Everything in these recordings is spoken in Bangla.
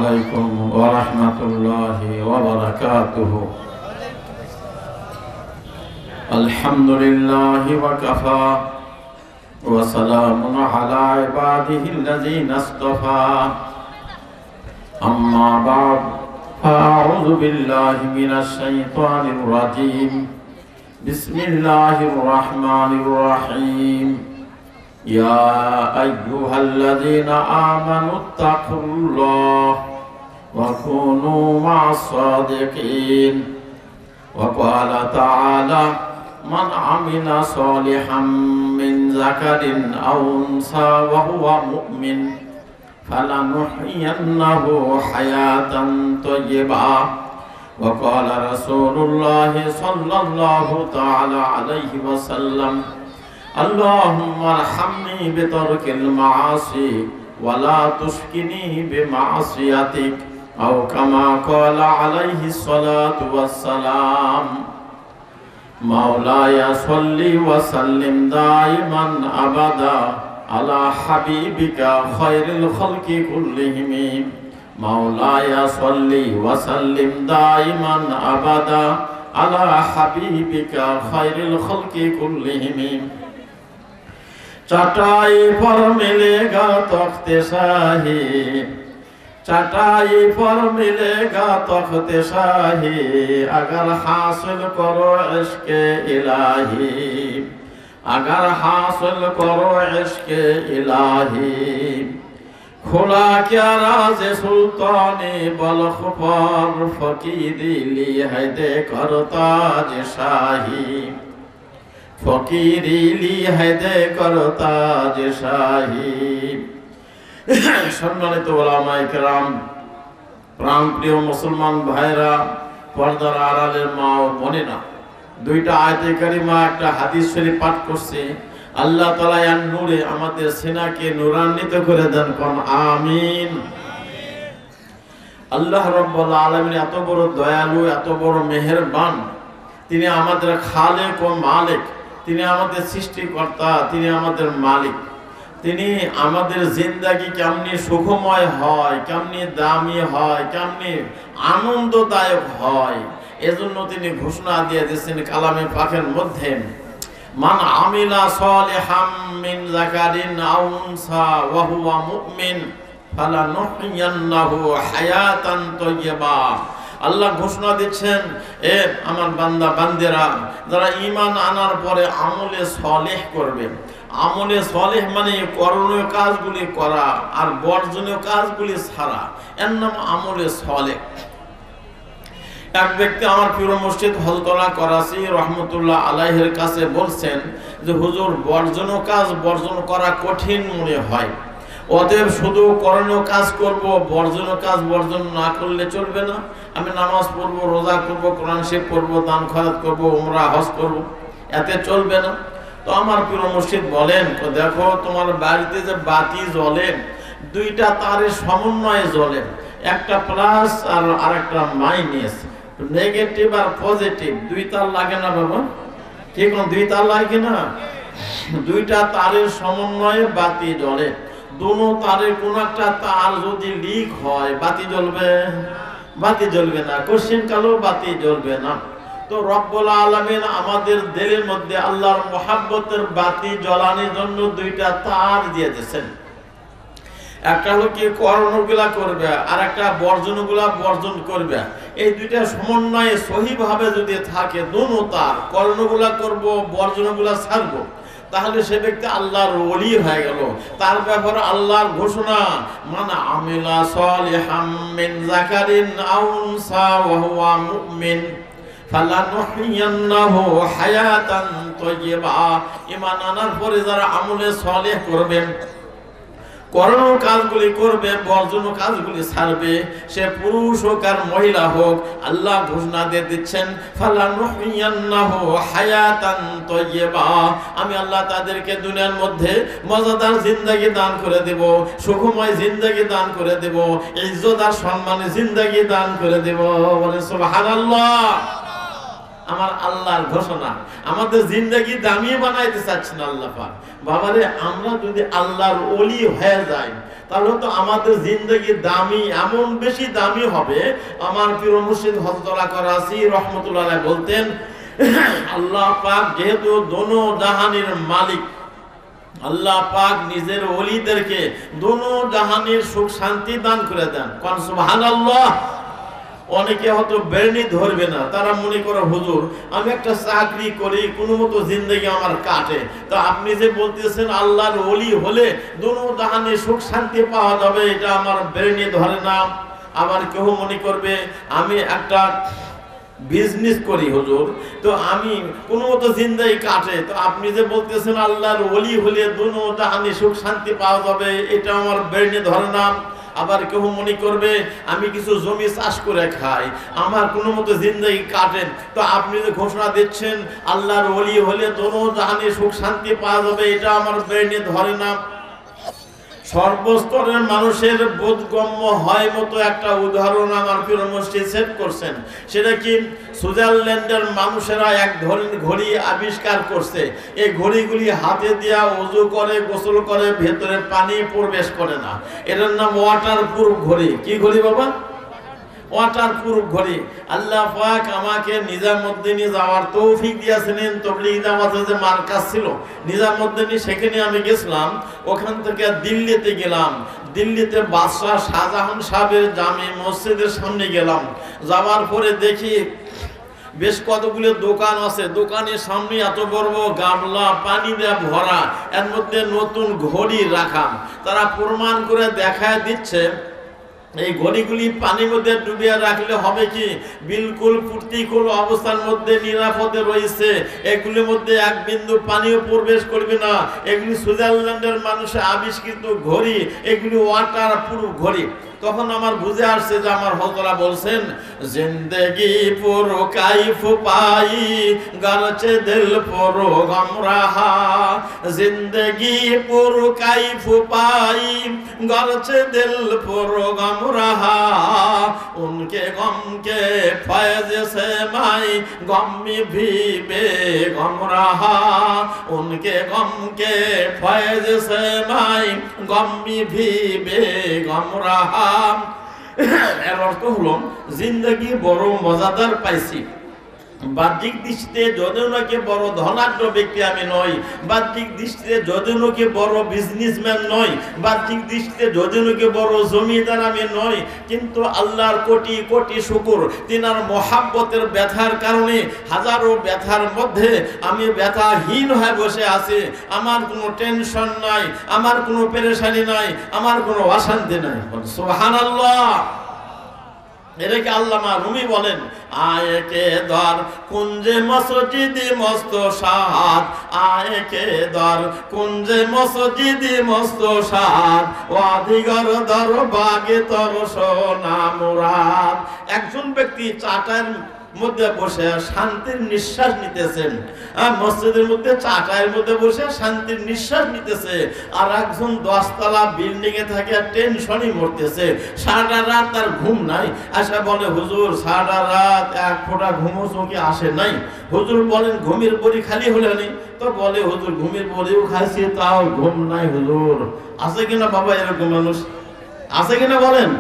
عليكم ورحمة الله وبركاته. الحمد لله وكفى وسلام على عباده الذين اصطفى. أما بعد فأعوذ بالله من الشيطان الرجيم. بسم الله الرحمن الرحيم. يا أيها الذين آمنوا اتقوا الله وكونوا مع الصادقين. وقال تعالى: من عمل صالحا من ذكر أو أنثى وهو مؤمن فلنحيينه حياة طيبة. وقال رسول الله صلى الله تعالى عليه وسلم: اللهم ارحمني بترك المعاصي ولا تشقني بمعصيتك، أو كما قال عليه الصلاة والسلام. مولاي صل وسلم دائما أبدا على حبيبك خير الخلق كلهم. مولاي صل وسلم دائما أبدا على حبيبك خير الخلق كلهم. चटाई पर मिलेगा तख्ते शाही, चटाई पर मिलेगा तख्ते शाही, अगर हासिल करो इश्क़े इलाही, अगर हासिल करो इश्क़े इलाही। खुला क्या राज सुल्तानी बल्ख पर, फकीरी ली है देकर ताज शाही, फकीरी ली है देकर ताज शाही। সম্মানিত ওলামায়ে কেরাম, প্রাণপ্রিয় মুসলমান ভাইরা, পর্দার আড়ালের মা ও বোনেরা, দুইটা আয়াতে কারিমা একটা হাদিস শরীফ পাঠ করছি। আল্লাহ তাআলা এর নূরে আমাদের সিনাকে নূরান্বিত করে দেন, কোন আমিন। আল্লাহ রাব্বুল আলামিন এত বড় দয়ালু, এত বড় মেহেরবান। তিনি আমাদের খালেক ও মালিক, তিনি আমাদের সৃষ্টিকর্তা, তিনি আমাদের মালিক। তিনি আমাদের জিন্দেগি কেমনি সুখময় হয়, কেমনি দামি হয়, কেমনি আনন্দদায়ক হয়, এজন্য তিনি ঘোষণা দিয়ে দিয়েছেন কালামে পাকের মধ্যে, মান আমিলা সালিহাম মিন যাকারিন আও উনসা ওয়া হুয়া মুমিন ফালানুহইয়ান্নাহু হায়াতান তাইয়্যিবা। আল্লাহ ঘোষণা দিচ্ছেন, এ আমার বান্দা বান্দেরা, যারা ঈমান আনার পরে আমলে সালেহ করবে। আমলে সালেহ মানে করণীয় কাজগুলি করা আর বর্জনীয় কাজগুলি ছাড়া, এর নাম আমলে সালেহ। এক ব্যক্তি আমার প্রিয় মুর্শিদ হযরত করাচি রহমতুল্লাহ আলাইহির কাছে বলছেন যে, হুজুর, বর্জনীয় কাজ বর্জন করা কঠিন মনে হয়, অতএব শুধু করণীয় কাজ করব, বর্জনীয় কাজ বর্জন না করলে চলবে না। আমি নামাজ পড়বো, রোজা করব, কোরআন শরীফ পড়বো, দান খয়রাত করব, উমরা হজ করব, এতে চলবে না। তো আমার প্রিয় মুর্শিদ বলেন, দেখো, তোমার বাড়িতে যে বাতি জ্বলে, দুইটা তারের সমন্বয়ে জ্বলে, একটা প্লাস আর আরেকটা মাইনাস, নেগেটিভ আর পজিটিভ, দুই তার লাগে না বাবা? ঠিক না? দুই তার লাগে না? দুইটা তারের সমন্বয়ে বাতি জ্বলে। দুনো তারের কোন একটা তার যদি লিক হয়, বাতি জ্বলবে? বাতি জ্বলবে না। কোশ্চিন কালো বাতি জ্বলবে না। তো রব্বুল আলামিন আমাদের দিলের মধ্যে আল্লাহর মুহাব্বতের বাতি জ্বালানোর জন্য দুইটা তার দিয়ে দিয়েছেন। একটা হলো কি করণগুলা করবে, আর একটা বর্জনগুলা বর্জন করবে। এই দুইটা সমন্বয়ে সহিভাবে যদি থাকে, দুনো তার, করণগুলা করব, বর্জনগুলা ছাড়বো, তাহলে সে ব্যক্তি আল্লাহর ওলি হয়ে গেল। তার ব্যাপারে আল্লাহর ঘোষণা, মান আমিলা সালিহাম মিন যাকারিন আও উনসা ওয়া হুয়া মুমিন ফালানুহইয়ান্নাহু হায়াতান তাইয়্যিবা। ঈমান আনার পরে যারা আমলে সালেহ করবেন, করণীয় কাজগুলি করবে, বর্জনীয় কাজগুলি ছাড়বে, সে পুরুষ হোক আর মহিলা হোক, আল্লাহ ঘোষণা দিয়ে দিচ্ছেন, ফালানুহইয়ান্নাহু হায়াতান তাইয়্যিবা। আমি আল্লাহ তাদেরকে দুনিয়ার মধ্যে মজাদার জিন্দেগি দান করে দেব, সুখময় জিন্দেগি দান করে দেব, ইজ্জত আর সম্মানে জিন্দেগি দান করে দেব। বলে সুবহানাল্লাহ। আমার আল্লাহর ঘোষণা। আমাদের জিন্দেগি দামি বানাইতে চাচ্ছেন আল্লাহ পাক। বাবারে, আমরা যদি আল্লাহর ওলি হয়ে যাই, তাহলে তো আমাদের জিন্দগি দামি, এমন বেশি দামি হবে। আমার প্রিয় মুর্শিদ হযরত করাচি রহমতুল্লাহ আলাইহি বলতেন, আল্লাহ পাক যেহেতু দোনো জাহানের মালিক, আল্লাহ পাক নিজের ওলিদেরকে দোনো জাহানের সুখ শান্তি দান করে দেন। কোন সুবহানাল্লাহ। অনেকে হয়তো বেরনি ধরবে না, তারা মনে করে হুজুর আমি একটা চাকরি করি, কোনো মতো জিন্দগি আমার কাটে, তো আপনি যে বলতেছেন আল্লাহর ওলি হলে দোনো জাহানে সুখ শান্তি পাওয়া যাবে, এটা আমার বেরনি ধরে না। আবার কেউ মনে করবে আমি একটা বিজনেস করি হুজুর, তো আমি কোনো মতো জিন্দাই কাটে, তো আপনি যে বলতেছেন আল্লাহর ওলি হলে দোনো জাহানে সুখ শান্তি পাওয়া যাবে, এটা আমার বেরনি ধরে না। আবার কেউ মনে করবে আমি কিছু জমি চাষ করে খাই, আমার কোনো মতো জিন্দেগি কাটে, তো আপনি যে ঘোষণা দিচ্ছেন আল্লাহর ওলি হলে দোনো জাহানে সুখ শান্তি পাওয়া যাবে, এটা আমার ব্রেনে ধরে না। সর্বস্তরের মানুষের বোধগম্য হয় মতো একটা উদাহরণ আমার প্রিয় মুর্শিদ সেট করছেন। সেটা কি, সুইজারল্যান্ডের মানুষেরা এক ধরনের ঘড়ি আবিষ্কার করছে। এই ঘড়িগুলি হাতে দিয়া ওযু করে, গোসল করে, ভেতরে পানি প্রবেশ করে না। এটার নাম ওয়াটার প্রুফ ঘড়ি। কি ঘড়ি বাবা? ওয়াটার প্রুফ ঘড়ি। আল্লাহ পাক আমাকে নিজামউদ্দিনে যাওয়ার তৌফিক দিয়েছিলেন। তাবলীগ জামাতের যে মার্কাজ ছিল নিজামউদ্দিনে, সেখানে আমি গেছিলাম। ওখান থেকে দিল্লিতে গেলাম। দিল্লিতে বাদশাহ শাহজাহান সাহেবের জামে মসজিদের সামনে গেলাম। যাওয়ার পরে দেখি বেশ কতগুলো দোকান আছে, দোকানের সামনে এত বড় গামলা পানি দিয়ে ভরা, এর মধ্যে নতুন ঘড়ি রাখা। তারা প্রমাণ করে দেখায় দিচ্ছে এই ঘড়িগুলি পানির মধ্যে ডুবিয়ে রাখলে হবে কি, বিলকুল প্রতিকূল অবস্থার মধ্যে নিরাপদে রয়েছে, এগুলির মধ্যে এক বিন্দু পানিও প্রবেশ করবে না। এগুলি সুইজারল্যান্ডের মানুষের আবিষ্কৃত ঘড়ি, এগুলি ওয়াটার প্রুফ ঘড়ি। তখন আমার বুঝে আসছে যে আমার হযরত বলছেন, জিন্দেগি পুরো কাইফ পাই গালচে দিল পুরো গম রাহা, জিন্দেগি পুরো কাইফ পাই গালচে দিল পুরো গম রাহা, উনকে গম কে ফয়জ সে মাই গম ভি বে গম রাহা, উনকে গম কে ফয়জ সে মাই গম ভি বে গম রাহা। এর অর্থ হলো জিন্দগি বড় মজাদার পাইছি। বাহ্যিক দৃষ্টিতে যদিও নাকি বড় ধনাঢ্য ব্যক্তি আমি নই, বাহ্যিক দৃষ্টিতে যদিও নাকি বড় বিজনেসম্যান নই, বাহ্যিক দৃষ্টিতে যদিও নাকি বড় জমিদার আমি নই, কিন্তু আল্লাহর কোটি কোটি শুকর, তিনার মহাব্বতের ব্যথার কারণে হাজারো ব্যথার মধ্যে আমি ব্যথাহীন হয়ে বসে আছি। আমার কোনো টেনশন নাই, আমার কোনো পেরেশানি নাই, আমার কোনো অশান্তি নাই। সুবহানাল্লাহ। এটাকে আল্লামা রুমি বলেন, আয়ে কে দর কুঞ্জে মসজিদি মস্ত শাহাদ, আয়ে কে দর কুঞ্জে মসজিদি মস্ত শাহাদ, ওয়াদিগর দর বাগে তর সোনা মুরাদ। একজন ব্যক্তি চাটার মধ্যে বসে শান্তির নিঃশ্বাস নিতেছেন, মসজিদের মধ্যে চাটাইয়ের মধ্যে বসে শান্তির নিঃশ্বাস নিতেছে, আর একজন 10 তলা বিল্ডিং এ থাকে টেনশনই মরতেছে, সারা রাত তার ঘুম নাই। আশা বলে, হুজুর সারা রাত এক ফোঁটা ঘুমও চোখে আসে নাই। হুজুর বলেন ঘুমের বড়ি খালি হলে নেই? তো বলে, হুজুর ঘুমের বড়িও খাইছি তাও ঘুম নাই। হুজুর আছে কিনা বাবা এরকম মানুষ? আছে কিনা বলেন?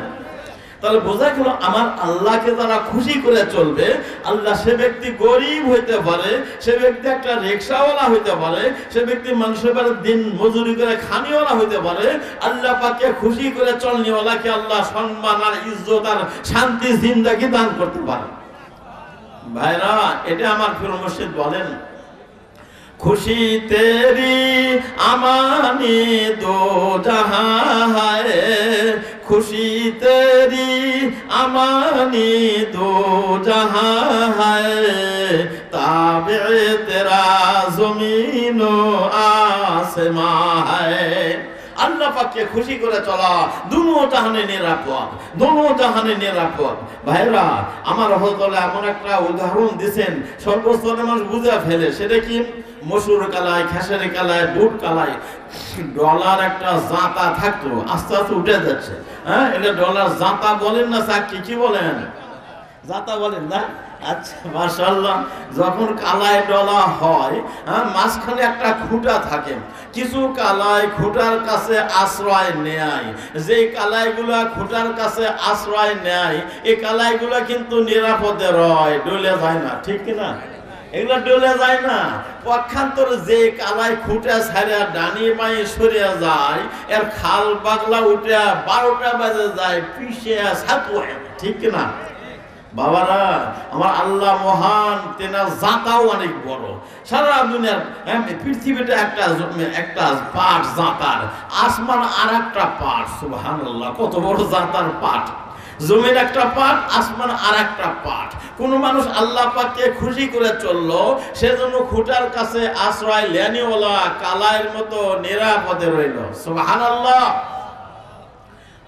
তাহলে বোঝা গেল আমার আল্লাহকে যারা খুশি করে চলবে, আল্লাহ সে ব্যক্তি গরিব হইতে পারে, সে ব্যক্তি একটা রিকশাওয়ালা হইতে পারে, সে ব্যক্তি মানুষের বাড়ি দিন মজুরি করে খানিওয়ালা হইতে পারে, আল্লাহ পাকে খুশি করে চলনিওয়ালাকে আল্লাহ সম্মান আর ইজ্জত আর শান্তি জিন্দেগি দান করতে পারে। ভাইরা, এটা আমার প্রিয় মুর্শিদ বলেন, খুশি তেরি আমানি দো জাহাঁ হায়, খুশি তেরি আমানি দো জাহাঁ হায়, তাবে তেরা জমিন ও আসমাঁ হায়। আল্লাহ পাককে খুশি করে চলা দুনো জাহানে নিরাপদ, দুনো জাহানে নিরাপদ। ভাইরা, আমার হযরত এমন একটা উদাহরণ দিয়েছেন সর্বস্তরের মানুষ বুঝে ফেলে। সেটা কি, মসুর কালায়, খেসারি কালায়, বুট কালায় ডলার একটা জাঁতা থাকতো, আস্তে আস্তে উঠে যাচ্ছে। হ্যাঁ, এটা ডলার জাঁতা বলেন না চাকরি, কি বলেন? জাতা বলেন না? আচ্ছা, মাশাআল্লাহ। যখন কালাই ডলা হয়, মাঝখানে একটা খুঁটা থাকে, কিছু কালাই খুঁটার কাছে আশ্রয় নেয়। যে কালাইগুলা খুঁটার কাছে আশ্রয় নেয়, এই কালাইগুলা কিন্তু নিরাপদে রয়, ডলে যায় না, ঠিক কিনা? এগুলো ডলে যায় না। পক্ষান্তরে যে কালাই খুঁটা ছাড়া ডানি বাঁয়ে সরিয়া যায়, এর খাল বাগলা উঠে 12টা বাজে যায়, পিছিয়ে ছাতু হয়, ঠিক কিনা? বাবারা আমার, আল্লাহ মহান, তেনার জাতাও অনেক বড়। সারা দুনিয়ার পৃথিবীটা একটা পাট জাতার, আসমান আর একটা পাট। সুবহানাল্লাহ, কত বড় জাতার পাট! জমির একটা পাট, আসমান আর একটা পাট। কোন মানুষ আল্লাহ পাককে খুশি করে চললো, সেজন্য খুঁটার কাছে আশ্রয় লেনিওয়ালা কালাইয়ের মতো নিরাপদে রইল। সুবহানাল্লাহ।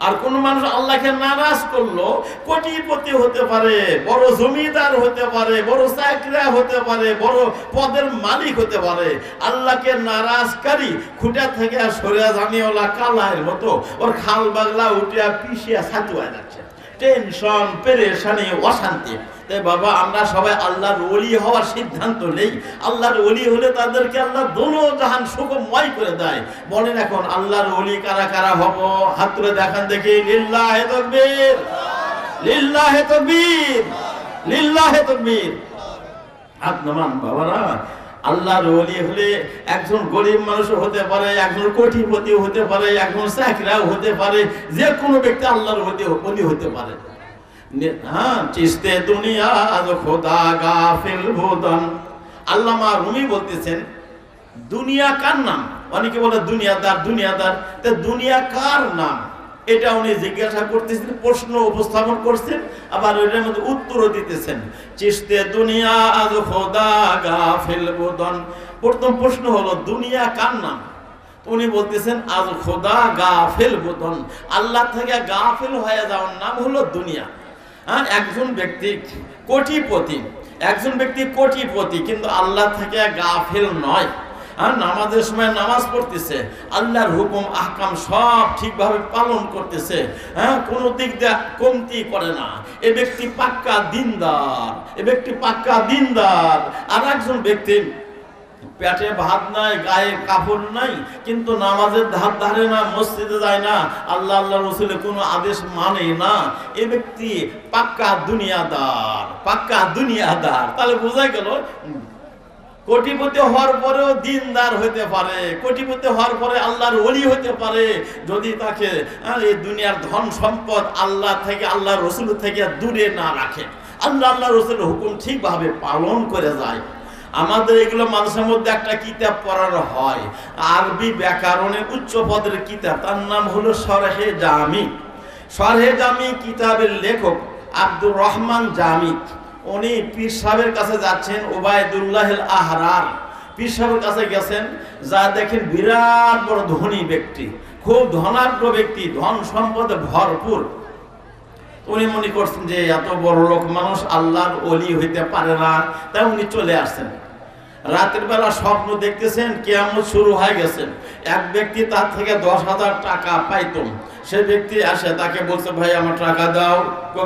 আর কোন মানুষ আল্লাহকে নারাজ করলো, কোটিপতি হতে পারে, বড় জমিদার হতে পারে, বড় চাকরা হতে পারে, বড় পদের মালিক হতে পারে, আল্লাহকে নারাজকারী খুঁটা থেকে সরে জানিওয়ালা কালাইয়ের মতো ওর খাল বাগলা উঠিয়া পিছিয়ে ছাতু হয়ে যাচ্ছে। টেনশন, পেরেশানি, অশান্তি। তাই বাবা, আমরা সবাই আল্লাহর ওলি হওয়ার সিদ্ধান্ত নেই। আল্লাহর ওলি হলে তাদেরকে আল্লাহ দোনো জাহান সুখময় করে দেয়। বলেন এখন আল্লাহর ওলি কারা কারা হব? হাত তুলে দেখান দেখি। লিল্লাহে তাকবীর, লিল্লাহে তাকবীর, লিল্লাহে তাকবীর। হাত নামান বাবারা। আল্লাহর ওলি হলে একজন গরিব মানুষ হতে পারে, একজন কোটিপতি হতে পারে, একজন চাকরাও হতে পারে, যে কোনো ব্যক্তি আল্লাহর ওলি হতে পারে। চিস্তে দুনিয়া খোদা গাফিল ভুদন। আল্লামা রুমি বলতেছেন, দুনিয়া কার নাম? অনেকে বলে দুনিয়াদার, দুনিয়াদার। তা দুনিয়া কার নাম? এটা উনি জিজ্ঞাসা করতেছেন, প্রশ্ন উপস্থাপন করছেন, আবার ওইটার মধ্যে উত্তরও দিতেছেন। চিস্তে দুনিয়া আজ খোদা গাফিল বুদন। প্রথম প্রশ্ন হলো দুনিয়া কার নাম? উনি বলতেছেন আজ খোদা গাফিল বুদন, আল্লাহ থেকে গাফিল হয়ে যাওয়ার নাম হলো দুনিয়া। একজন ব্যক্তি কোটিপতি, একজন ব্যক্তি কোটিপতি কিন্তু আল্লাহ থেকে গাফিল নয়। আর নামাজের সময় নামাজ পড়তেছে, আল্লাহর হুকুম আহকাম সব ঠিকভাবে পালন করতেছে, কোনো দিক দিয়ে কমতি করে না, এ ব্যক্তি পাক্কা দিনদার, এ ব্যক্তি পাক্কা দিনদার। আর একজন ব্যক্তি পেটে ভাত নাই, গায়ে কাপড় নাই, কিন্তু নামাজের ধার ধারে না, মসজিদে যায় না, আল্লাহ আল্লাহ রসুলের কোনো আদেশ মানে না, এ ব্যক্তি পাক্কা দুনিয়াদার, পাক্কা দুনিয়াদার। তাহলে বোঝা গেল কোটিপতি হওয়ার পরেও দিনদার হতে পারে, কোটিপতি হওয়ার পরে আল্লাহর ওলি হতে পারে, যদি তাকে এই দুনিয়ার ধন সম্পদ আল্লাহ থেকে, আল্লাহ রসুল থেকে দূরে না রাখে, আল্লাহ আল্লাহ রসুলের হুকুম ঠিকভাবে পালন করে যায়। আমাদের এগুলো মানুষের মধ্যে একটা কিতাব পড়ানো হয়, আরবি ব্যাকরণের উচ্চ পদের কিতাব, তার নাম হলো শরহে জামি। শরহে জামি কিতাবের লেখক আব্দুর রহমান জামি। উনি পীর সাহেবের কাছে যাচ্ছেন, ওবায়দুল্লাহ আহরার পীর সাহেবের কাছে গেছেন, যা দেখেন বিরাট বড় ধনী ব্যক্তি, খুব ধনাঢ্য ব্যক্তি, ধন সম্পদে ভরপুর। উনি মনে করছেন যে এত বড় লোক মানুষ আল্লাহর ওলি হইতে পারে না, তাই উনি চলে আসছেন। রাতের বেলা স্বপ্ন দেখতেছেন কিয়ামত শুরু হয়ে গেছে। এক ব্যক্তি তার থেকে 10,000 টাকা পাইতো, সে ব্যক্তি আসে, তাকে বলছে ভাই আমার টাকা দাও।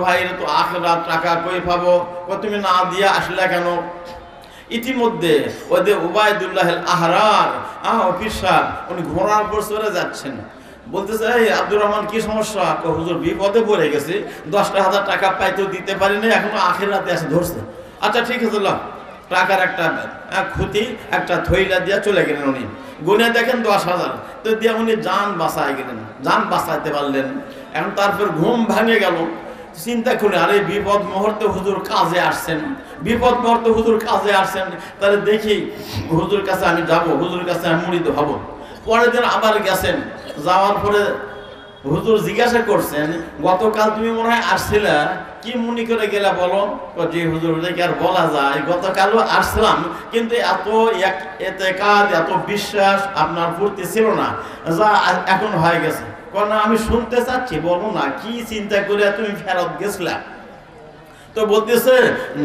ভাই এটা তো আখিরাত, টাকা কই পাবো? তুমি না দিয়ে আসলে কেন? ইতিমধ্যে ওদের ওবায়দুল্লাহ আহরার অফিস সাহেব উনি ঘোড়ার উপর চড়ে যাচ্ছেন, বলতেছে এই আব্দুর রহমান কি সমস্যা? হুজুর বিপদে পড়ে গেছে, 10,000 টাকা পাইতেও দিতে পারিনি, এখনো আখিরাতে এসে ধরছে। আচ্ছা ঠিক আছে, টাকার একটা ক্ষতি একটা থইলা দিয়া চলে গেলেন। উনি গুনে দেখেন 10,000, তো দিয়ে উনি যান বাঁচায় গেলেন, যান বাঁচাইতে পারলেন। এখন তারপর ঘুম ভাঙে গেল, চিন্তা করে আরে বিপদ মুহূর্তে হুজুর কাজে আসছেন, বিপদ মুহূর্তে হুজুর কাজে আসছেন, তাহলে দেখি হুজুর কাছে আমি যাব, হুজুর কাছে আমি মুড়িদ হব। পরের দিন আবার গেছেন, যাওয়ার পরে হুজুর জিজ্ঞাসা করছেন গতকাল তুমি মনে হয় আসছিলা, কি মনে করে গেলা বলো? যে হুজুর কি আর বলা যায়, গতকালও আসছিলাম কিন্তু এত এতেকাদ, এত বিশ্বাস আপনার প্রতি ছিল না, যা এখন হয়ে গেছে। না আমি শুনতে চাচ্ছি, বলো না কি চিন্তা করে তুমি ফেরত গেছিলা? তো বলতেছে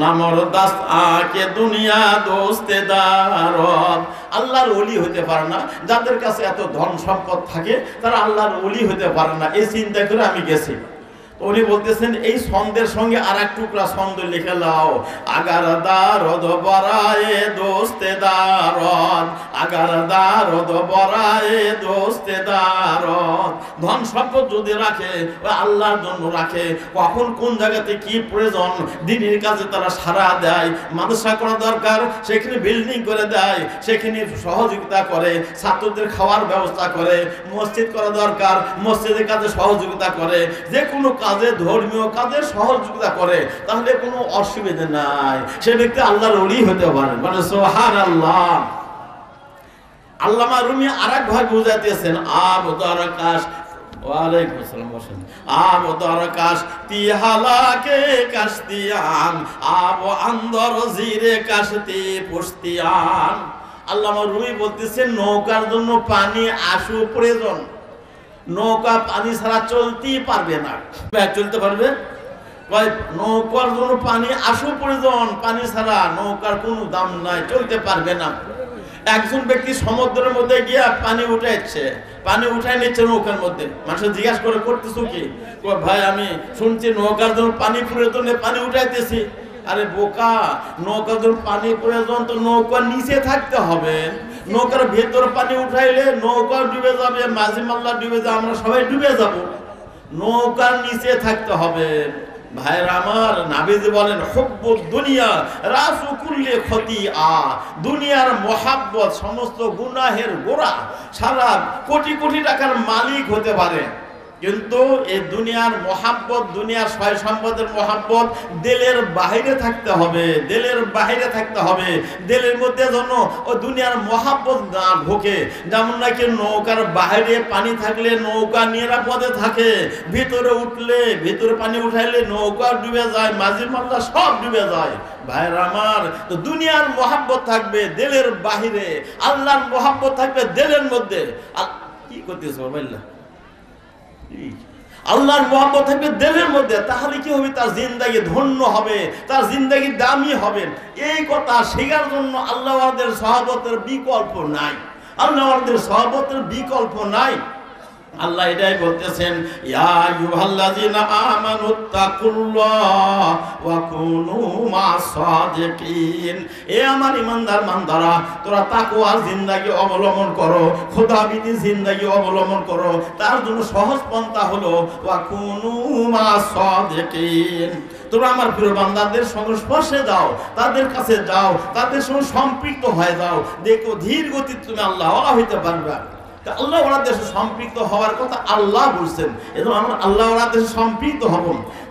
নামর দাস আকে দুনিয়া দোস্তে দারত, আল্লাহর ওলি হতে পারে না, যাদের কাছে এত ধন সম্পদ থাকে তারা আল্লাহর ওলি হতে পারে না, এই চিন্তা করে আমি গেছি। উনি বলতেছেন এই ছন্দের সঙ্গে আর এক টুকরা ছন্দ লিখে লাও, আগার দারদ বরায়ে দোস্তে দারদ, আগার দারদ বরায়ে দোস্তে দারদ। ধন সম্পদ যদি রাখে ওই আল্লাহর জন্য রাখে, কখন কোন জায়গাতে কি প্রয়োজন দিনের কাজে তারা সারা দেয়। মাদ্রাসা করা দরকার সেখানে বিল্ডিং করে দেয়, সেখানে সহযোগিতা করে, ছাত্রদের খাওয়ার ব্যবস্থা করে। মসজিদ করা দরকার, মসজিদের কাজে সহযোগিতা করে, যে কোনো কাজে ধর্মীয় কাজে সহযোগিতা করে, তাহলে কোনো অসুবিধা নাই। সে ব্যক্তি আল্লাহর ওলি হতে পারে। মানে সুবহানাল্লাহ। আল্লামা রুমি আরেক ভাবে বুঝাইতেছেন, আবদার কাশ, ওয়ালাইকুম আসসালাম, বসেন। আবদার কাশ তিহালাকে কাশতিয়ান, আব আন্দর জিরে কাশতি পুস্তিয়ান। আল্লামা রুমি বলতেছেন নৌকার জন্য পানি আসু প্রয়োজন, নৌকা পানি ছাড়া চলতেই পারবে না। চলতে পারবে? নৌকার জন্য পানি আসু প্রয়োজন, পানি ছাড়া নৌকার কোনো দাম নাই, চলতে পারবে না। একজন ব্যক্তি সমুদ্রের মধ্যে গিয়া পানি উঠাইছে, পানি উঠাই নিচ্ছে নৌকার মধ্যে। মানুষ জিজ্ঞাসা করে, করতেছো কি? ভাই আমি শুনছি নৌকার জন্য পানি প্রয়োজন, পানি উঠাইতেছি। আরে বোকা, নৌকার জন্য পানি প্রয়োজন তো নৌকার নিচে থাকতে হবে। নৌকার ভেতর পানি উঠাইলে নৌকা ডুবে যাবে, মাঝি মাল্লা ডুবে যাবে, আমরা সবাই ডুবে যাব। নৌকার নিচে থাকতে হবে। ভাইরা আমার, নাবিজি বলেন হুব্বুদ দুনিয়া রাসু কুল্লি খতিআ, দুনিয়ার মোহাব্বত সমস্ত গুনাহের গোড়া। সারা কোটি কোটি টাকার মালিক হতে পারে, কিন্তু এই দুনিয়ার মোহাব্বত, দুনিয়ার সয় সম্পদের মোহাব্বত দিলের বাহিরে থাকতে হবে, দিলের বাহিরে থাকতে হবে। দিলের মধ্যে যেন ও দুনিয়ার মোহাব্বত না ঢোকে। যেমন নাকি নৌকার বাহিরে পানি থাকলে নৌকা নিরাপদে থাকে, ভিতরে উঠলে, ভিতরে পানি উঠাইলে নৌকা ডুবে যায়, মাঝি মাল্লা সব ডুবে যায়। ভাইরা আমার, তো দুনিয়ার মোহাব্বত থাকবে দিলের বাহিরে, আল্লাহর মোহাব্বত থাকবে দিলের মধ্যে। কি করতেছো ভাইল্লা? আল্লাহর মহব্বত থাকবে দিলের মধ্যে, তাহলে কি হবে? তার জিন্দেগি ধন্য হবে, তার জিন্দেগি দামি হবে। এই কথা শেখার জন্য আল্লাহওয়ালাদের সাহাবতের বিকল্প নাই, আল্লাহওয়ালাদের সাহাবতের বিকল্প নাই। আল্লাহ এটাই বলতেছেন, ইয়া আইয়ুহাল্লাযিনা আমানুত্তাকুল্লাহ ওয়া কুনু মা'আস-সাদিকিন। এ আমার ঈমানদার বান্দারা, তোরা তাকওয়ার জিন্দেগি অবলম্বন করো, খোদাবিধি জিন্দেগি অবলম্বন করো। তার জন্য সহজ পন্থা হলো ওয়া কুনু মা'আস-সাদিকিন। তোমরা আমার প্রিয় বান্দাদের সংস্পর্শে যাও, তাদের কাছে যাও, তাদের সঙ্গে সম্পৃক্ত হয়ে যাও। দেখো ধীর গতিতে তুমি আল্লাহওয়ালা হইতে পারবে। আল্লাহ ওরা দেশে সম্পৃক্ত হওয়ার কথা আল্লাহ বলছেন, এবং আমরা আল্লাহ ওরা দেশে সম্পৃক্ত হব।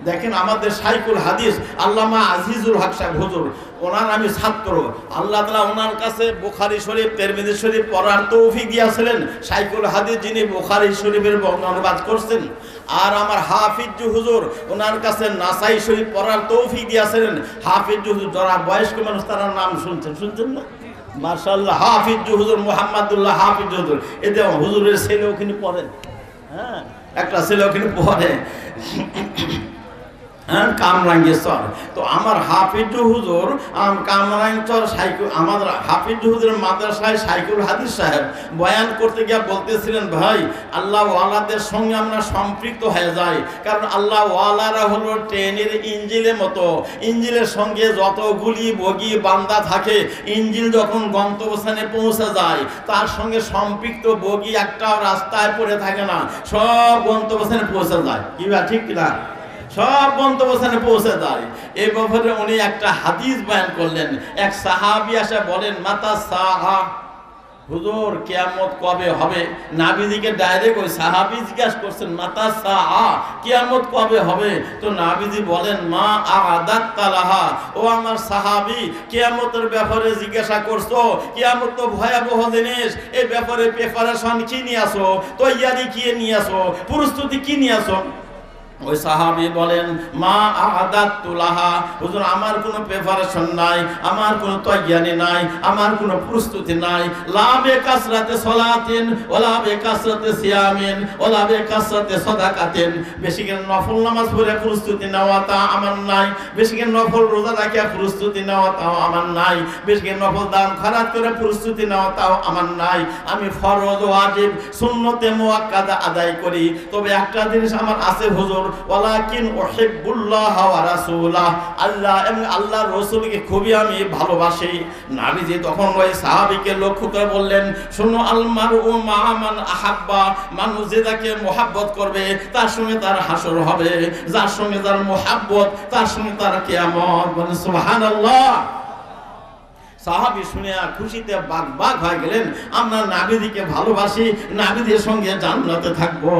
দেখেন আমাদের শাইখুল হাদিস আল্লামা আজিজুল হক সাহেব হুজুর, ওনার আমি ছাত্র। আল্লাহ তাআলা ওনার কাছে বুখারী শরীফ, তিরমিজি শরীফ পড়ার তৌফিক দিয়েছিলেন। শাইখুল হাদিস যিনি বুখারী শরীফের অনুবাদ করছেন। আর আমার হাফিজ হুজুর, ওনার কাছে নাসাই শরীফ পড়ার তৌফিক দিয়েছিলেন। হাফিজ হুজুর, যারা বয়স্ক মানুষ তারা নাম শুনছেন না? মাশাআল্লাহ, হাফিজ হুজুর মুহাম্মদুল্লাহ হাফিজ হুজুর, এদের হুজুরের ছেলে ওখানে পড়েন। হ্যাঁ, একটা ছেলে ওখানে পড়ে, হ্যাঁ, কামরাঙ্গীরচর। তো আমার হাফিজ হুজুর কামরাঙ্গীরচর আমাদের হাফিজ হুজুরের মাদ্রাসায় শাইখুল হাদিস সাহেব বয়ান করতে গিয়ে বলতেছিলেন, ভাই আল্লাহ ওয়ালাদের সঙ্গে আমরা সম্পৃক্ত হয়ে যাই। কারণ আল্লাহ ওয়ালারা হলো ট্রেনের ইঞ্জিনের মতো। ইঞ্জিনের সঙ্গে যতগুলি বগি বান্দা থাকে, ইঞ্জিন যখন গন্তব্যস্থানে পৌঁছে যায়, তার সঙ্গে সম্পৃক্ত বগি একটাও রাস্তায় পড়ে থাকে না, সব গন্তব্যস্থানে পৌঁছে যায়। কি বা ঠিক কিনা? সব গন্তব্যস্থানে পৌঁছে যায়। এই ব্যাপারে উনি একটা হাদিস বয়ান করলেন। এক সাহাবী এসে বলেন, মাতা সাহা, হুজুর কিয়ামত কবে হবে? নাবিজিকে ডাইরেক্ট ওই সাহাবী জিজ্ঞাসা করছেন, মাতা সাহা, কিয়ামত কবে হবে? তো নাবিজি বলেন, মা আ'দাত্তা লাহা। ও আমার সাহাবী, কিয়ামতের ব্যাপারে জিজ্ঞাসা করছো, কিয়ামত তো ভয়াবহ জিনিস, এই ব্যাপারে প্রিপারেশন কি নিয়ে আসো, তৈয়ারি কি নিয়ে আসো, প্রস্তুতি কি নিয়ে আসো? ওই সাহাবী বলেন, মা আ'দাত্তু লাহা, হুজুর আমার কোনো প্রিপারেশন নাই, আমার কোনো তৈয়ারি নাই, আমার কোনো প্রস্তুতি নাই। লা বিকাসরাতে সালাতিন ওয়ালা বিকাসরাতে সিয়ামিন ওয়ালা বিকাসরাতে সাদাকাতিন। বেশি করে নফল নামাজ পড়ে প্রস্তুতি নেওয়া তা আমার নাই, বেশি করে নফল রোজা রাখা প্রস্তুতি নেওয়া তাও আমার নাই, বেশি করে নফল দান খয়রাত করে প্রস্তুতি নেওয়া তাও আমার নাই। আমি ফরজ ওয়াজিব সুন্নতে মুআক্কাদা আদায় করি। তবে একটা জিনিস আমার আছে হুজুর, ওয়ালাকিন উহিব্বুল্লাহ ওয়া রাসূলাহ, আল্লাহ এবং আল্লাহর রাসূলকে খুবই আমি ভালোবাসি। নবীজি তখন ওই সাহাবীকে লক্ষ্য করে বললেন, শোনো, আল মারউ মা মান আহাব্বা, মানুষ যে যাকে মুহাব্বত করবে তার সঙ্গে তার হাসর হবে, যার সঙ্গে তার মুহাব্বত তার সঙ্গে তার কিয়ামত। বলেন সুবহানাল্লাহ। সাহাবী শুনে খুশিতে বাগ হয়ে গেলেন, আমরা নাবিদিকে ভালোবাসি, নাবিদের সঙ্গে জান্নাতে থাকবো।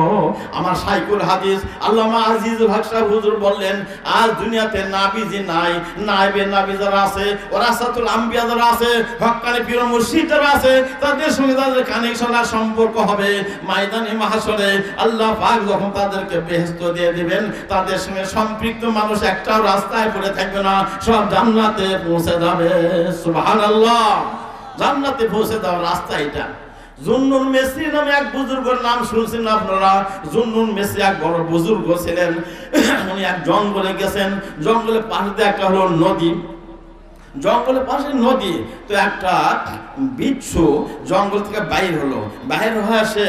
আমার শাইখুল হাদিস আল্লামা আজিজ ভাকশা হুজুর বললেন, আজ দুনিয়াতে নাবিজি নাই, নাইবে নাবি যারা আছে, ওরাসাতুল আম্বিয়া যারা আছে, হক্কানি পীর মুর্শিদ যারা আছে, তাদের সঙ্গে তাদের কানেকশন আর সম্পর্ক হবে। ময়দানে মাহশরে আল্লাহ পাক যখন তাদেরকে বেহেশত দিয়ে দিবেন, তাদের সঙ্গে সম্পৃক্ত মানুষ একটাও রাস্তায় পড়ে থাকবে না, সব জান্নাতে পৌঁছে যাবে। সুবহানাল্লাহ। জান্নাতে পৌঁছে দেওয়ার রাস্তা এটা। জুন্নুন মিসরি নামে এক বুজুর্গের নাম শুনছেন আপনারা? জুন্নুন মিসরি এক বড় বুজুর্গ ছিলেন। উনি এক জঙ্গলে গেছেন, জঙ্গলের পাশে দিয়ে একটা হলো নদী, জঙ্গলের পাশে নদী। তো একটা বিচ্ছু জঙ্গল থেকে বাইর হলো, বাইর হয়ে আসে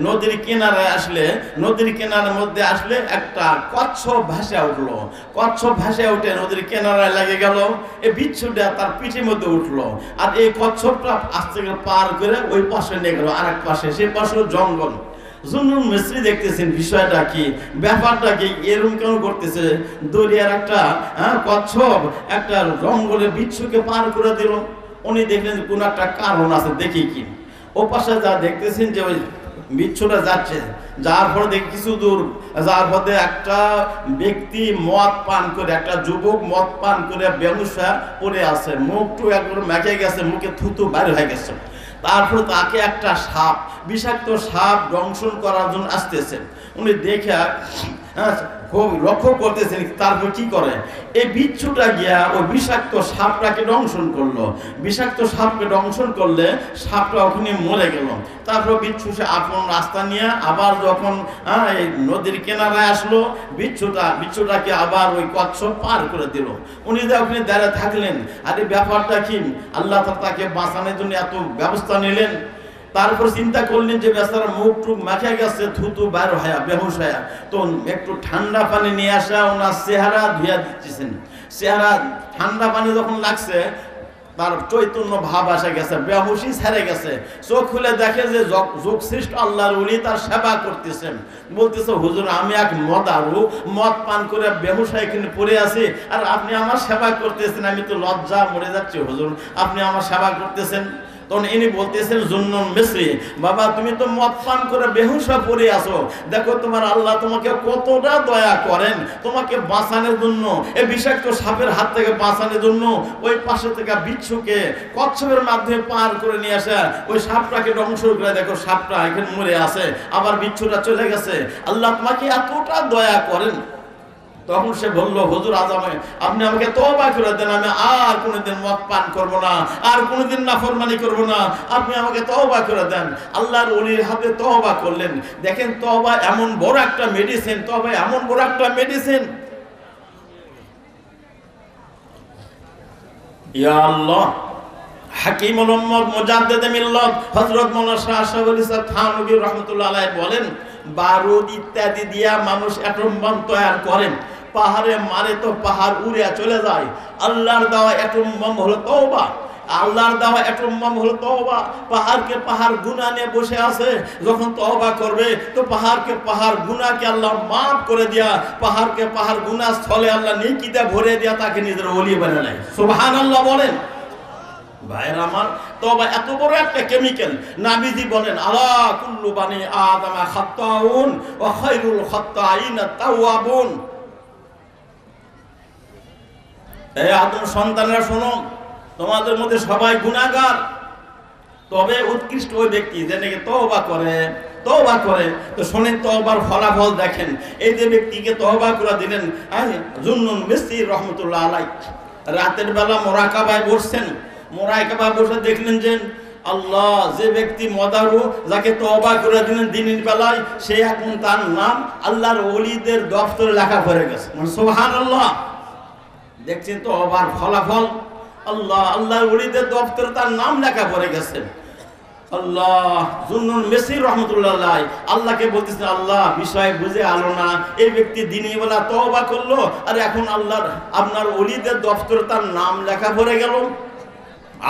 নদীর কিনারে আসলে, নদীর কিনারের মধ্যে আসলে একটা কচ্ছপ ভাসে উঠলো। কচ্ছপ ভাসে উঠে নদীর কিনারায় লেগে গেল, এই বিচ্ছুটা তার পিঠের মধ্যে উঠলো, আর এই কচ্ছপটা আস্তে করে পার করে ওই পাশে নিয়ে গেল আরেক পাশে, সেই পাশে জঙ্গল। জুন্নুন মিসরি দেখতেছেন বিষয়টা কি, ব্যাপারটা কি, এরকম কেন করতেছে? দরিয়ার একটা কচ্ছপ একটা জঙ্গলের বিচ্ছুকে পার করে দিল। উনি দেখলেন কোন একটা কারণ আছে, দেখি কি। ও পাশে যা দেখতেছেন যে ওই বিচ্ছুটা যাচ্ছে, যার পরে দেখি কিছু দূর যার পথে একটা ব্যক্তি মদ পান করে, একটা যুবক মদ পান করে বেহুশা পড়ে আছে, মুখটু একবার মেখে গেছে, মুখে থুতু বাইরে হয়ে গেছে। তারপর তাকে একটা সাপ, বিষাক্ত সাপ দংশন করার জন্য আসতেছে। উনি দেখে খুব লক্ষ্য করতেছেন, তারপর কি করে, এই বিচ্ছুটা গিয়া ওই বিষাক্ত সাপটাকে দংশন করলো। বিষাক্ত সাপকে দংশন করলে সাপটা ওখানে মরে গেল। তারপর বিচ্ছু সে আপন রাস্তা নিয়ে আবার যখন এই নদীর কিনারায় আসলো, বিচ্ছুটাকে আবার ওই কচ্ছপ পার করে দিল। উনি যে ওখানে দাঁড়িয়ে থাকলেন, আর এই ব্যাপারটা কি, আল্লাহ তাকে বাঁচানোর জন্য এত ব্যবস্থা নিলেন। তারপর চিন্তা করলেন যে বেচারা মুখ টুক মাখা গেছে, থুতু বার হয়া বেহুশ হয়া, তো একটু ঠান্ডা পানি নিয়ে আসা ওনার চেহারা ধুয়া দিচ্ছেন। চেহারা ঠান্ডা পানি যখন লাগছে, তার চৈতন্য ভাব আসে গেছে, বেহুশি ছেড়ে গেছে। চোখ খুলে দেখে যে যোগশ্রেষ্ঠ আল্লাহর ওলি তার সেবা করতেছেন। বলতেছে, হুজুর আমি এক মদারু, মদ পান করে বেহুশা এখানে পড়ে আছি, আর আপনি আমার সেবা করতেছেন, আমি তো লজ্জা মরে যাচ্ছি হুজুর, আপনি আমার সেবা করতেছেন। তখন ইনি বলতেছেন, জুন্নুন মিসরি, বাবা তুমি তো মদ পান করে বেহুশা পড়ে আসো, দেখো তোমার আল্লাহ তোমাকে কতটা দয়া করেন, তোমাকে বাঁচানোর জন্য, এই বিষাক্ত সাপের হাত থেকে বাঁচানোর জন্য ওই পাশে থেকে বিচ্ছুকে কচ্ছপের মাধ্যমে পার করে নিয়ে আসা, ওই সাপটাকে ধ্বংস করে দেখো সাপটা এখানে মরে আছে, আবার বিচ্ছুটা চলে গেছে, আল্লাহ তোমাকে এতটা দয়া করেন। তখন সে বলল, হুজুর আজমে আপনি আমাকে তওবা করে দেন, আমি আর কোনোদিন মদ পান করব না, আর কোনোদিন নাফরমানি করব না, আপনি আমাকে তওবা করে দেন। আল্লাহর ওলির হাতে তওবা করলেন। দেখেন তওবা এমন বড় একটা মেডিসিন, তওবা এমন বড় একটা মেডিসিন। ইয়া আল্লাহ। হাকিমুল উম্মত মুজাদ্দিদে মিল্লাত হযরত মাওলানা শাহ আশরাফুল ইসলাম থানভী রাহমাতুল্লাহ আলাইহি বলেন, বারুদ ইত্যাদি দিয়া মানুষ অ্যাটম বম তৈরি করেন, পাহাড়ে মারে তো পাহাড় উড়ে চলে যায়। আল্লাহর দেওয়া অ্যাটম বম হলো তওবা। আল্লাহর দেওয়া অ্যাটম বম হলো তওবা। পাহাড়কে পাহাড় গুনাহ নিয়ে বসে আছে, যখন তওবা করবে তো পাহাড়কে পাহাড় গুনাহকে আল্লাহ মাফ করে দিয়া, পাহাড়কে পাহাড় গুনাহ স্থলে আল্লাহ নেকিতে ভরে দিয়া তাকে নিজের ওলি বানিয়ে নেয়। সুবহানাল্লাহ বলেন। ভাইরা আমার, তওবা এত বড় একটা কেমিক্যাল। নবীজি বলেন, আলা কুল্লু বানি আদম খাত্তাউন ওয়া খায়রুল খাত্তাইন তাওয়াবুন। এই আদম সন্তানরা শোনো, তোমাদের মধ্যে সবাই গুনাহগার, তবে উৎকৃষ্ট ওই ব্যক্তি যে নাকি তওবা করে। তো শোনেন তওবার ফলাফল দেখেন। এই যে ব্যক্তিকে তওবা করে দিলেন জুন্নুন মিসরি রাহমাতুল্লাহ আলাইহি, রাতের বেলা মুরাকাবায় বসছেন, মুরাকাবা বসে দেখলেন যে আল্লাহ, যে ব্যক্তি মদারু, যাকে তওবা করে দিলেন দিনের বেলায়, সে এখন তার নাম আল্লাহর ওলিদের দফতরে লেখা পড়ে গেছে। সুবহানাল্লাহ। দেখছেন তওবার ফলাফল, আল্লাহর ওলিদের দফতরে তার নাম লেখা পড়ে গেছে। আল্লাহ জুন্নুন মিসরি রাহমাতুল্লাহ আলাইহি আল্লাহকে বলতেছেন, আল্লাহ বিষয় বুঝে আলো না, এই ব্যক্তি দিনই বেলা তওবা করলো আর এখন আল্লাহর আপনার ওলিদের দফতরে তার নাম লেখা পড়ে গেল।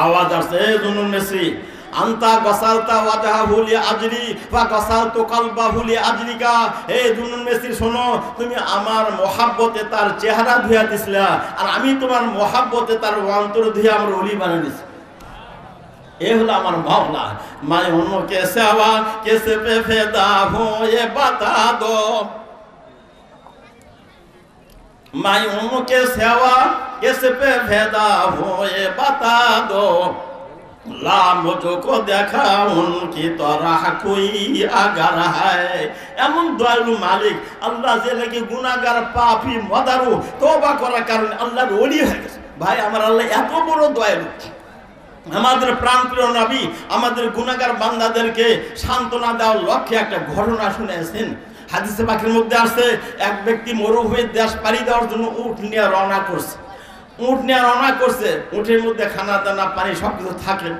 আওয়াজ আসছে, জুন্নুন মিসরি আন্তা গসালতা ওয়াজহাহু লিআজরি ফা গসালতু কলবাহু লিআজরিকা। হে জুন্নুন মিসরি শোনো, তুমি আমার মহব্বতে তার চেহারা ধুইয়া দিছিলা আর আমি তোমার মহব্বতে তার অন্তর ধুইয়া আমার ওলি বানিয়ে দিছি। এ হলো আমার মাওলা। मैं उनके सिवा किस पे फिदा हूँ ये बता दो, मैं उनके सिवा किस पे फिदा हूँ ये बता दो, ला मुझको देखा उनकी तरह कोई अगर है। এমন দয়ালু মালিক আল্লাহ, যে নাকি গুনাহগার পাপী মদারু তওবা করার কারণে আল্লাহর ওলি হয়ে গেছে। ভাই আমার আল্লাহ এত বড় দয়ালু। আমাদের প্রাণপ্রিয় নবী আমাদের গুনাহগার বান্দাদেরকে সান্ত্বনা দেওয়ার লক্ষ্যে একটা ঘটনা শুনেছেন। হাদিসে পাকের মধ্যে আছে, এক ব্যক্তি মরুভূমির দেশ পাড়ি দেওয়ার জন্য উট নিয়ে রওনা করছে। উটের মধ্যে খানা দানা পানি সবকিছু থাকে।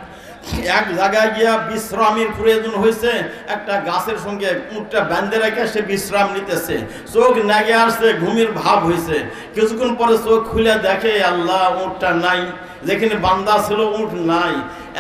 এক জায়গায় গিয়া বিশ্রামের প্রয়োজন হয়েছে, একটা গাছের সঙ্গে উটটা বাঁধে রেখে সে বিশ্রাম নিতেছে। চোখ নাগে আসছে, ঘুমের ভাব হয়েছে। কিছুক্ষণ পরে চোখ খুলে দেখে আল্লাহ উটটা নাই, যেখানে বান্দা ছিল উট নাই।